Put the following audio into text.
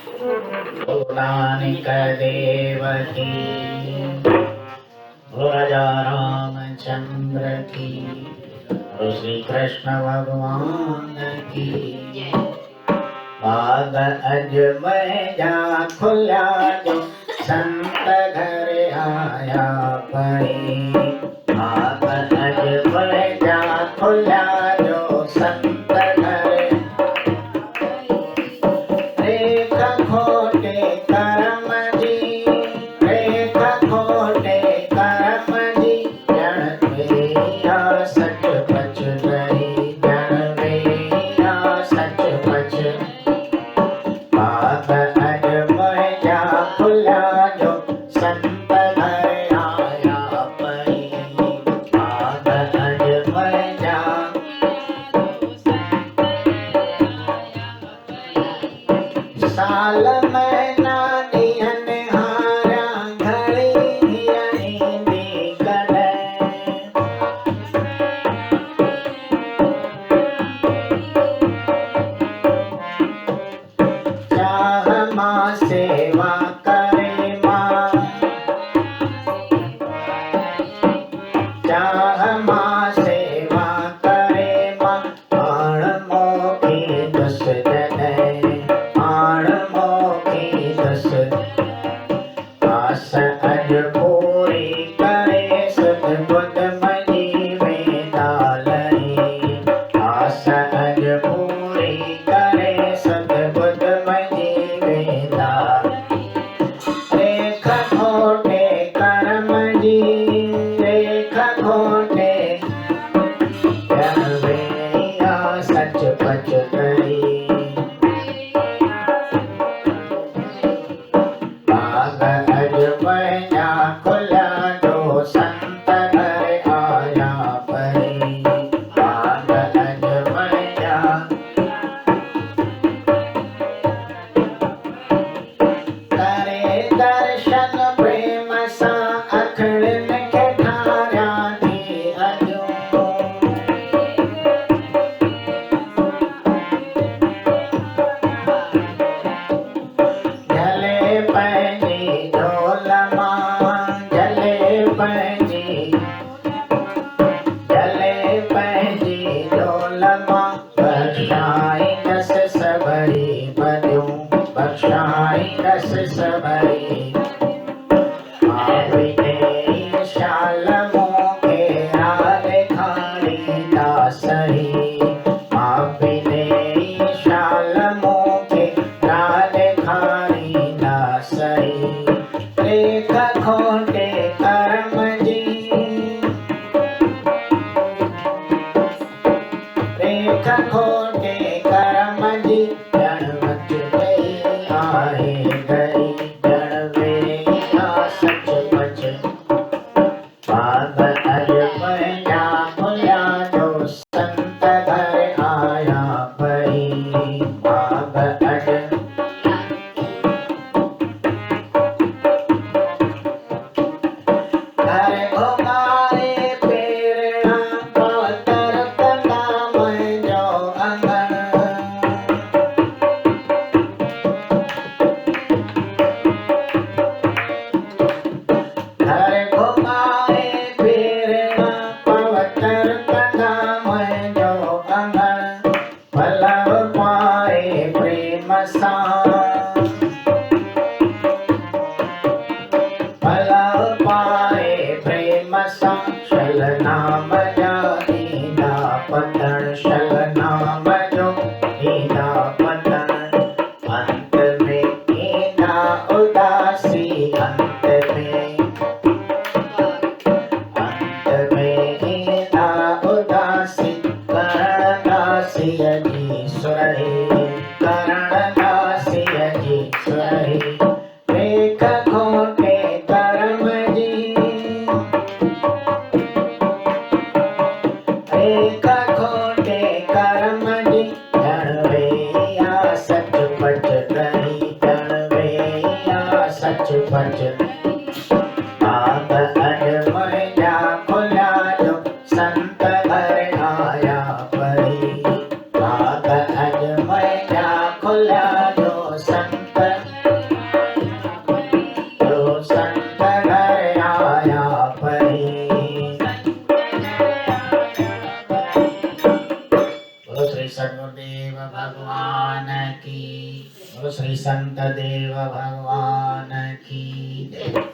पौराणिक देवकी राजा रामचंद्र की, श्री कृष्ण भगवान की। बाग अजमय जा खुला जो संत घर आया परी। बाग अजमय जा खुला जो संत घर, रेख खोटे करम जी, रेख खोटे करम जी, जन वेया सच पच गई, जन वेया सच पच। बाग अजमय जा खुला जो संत घर आया परी। बाग अजमय जा साल महीना निहन हारा घड़ी दी कड़े। चाह माँ सेवा करे माँ, चाह माँ सेवा करे माँ, आण मोखी दस जने, आण मोखी दस। आस अज पूरी करे सतबुद्ध मनी वेदालई। आस अज पूरी करे सतबुद्ध मनी वेदालई। रेख खोटे करम जी, रेख खोटे जन वेया सच पच गई। बाग अजमय जा खुला जो संत घर आया परी। बाग अजमय जा करे दर्शन प्रेम सा, अखड़न के ठारा दी अजो। झले पंहिंजी झोल मां, झले पंहिंजी, झले पंहिंजी झोल मां, बख्शाई दस सबरी बदियूं, बख्शाई दस सबरी। आपने शाल मोखे राज खारी दासरी। आपने शाल मोखे राज खारी दासरी। रेख खोटे करम जी, रेख खोटे करम जी, जन बच गई आहे गई, जन वेया सच पच। बाग अजमय जा खुला जो संत घर आया परी। बाग अज घर घुमाए प्रेरणा, पवतर नाम जो अंगन। घर घुमाए प्रेरणा, पवतर नाम जो अंगन। पलव पाए प्रेम सा, पलव पाए प्रेम सा, शल नाम जा दीदा पतन, शल नाम जो दीदा पतन। अंत में ईंदा उदासी, अंत में, अंत में ईंदा उदासी, करण दासीअ जी सुरही, करण दासीअ जी सुरही। रेख खोटे करम जी, रेख खोटे करम जी, जन वेया सच पच गई, जन वेया सच पच। बाग अजमय जा खुला जो संत घर आया परी। बाग अजमय जा खुला जो संत भगवान की। बोलो श्री संत देव भगवान की जय।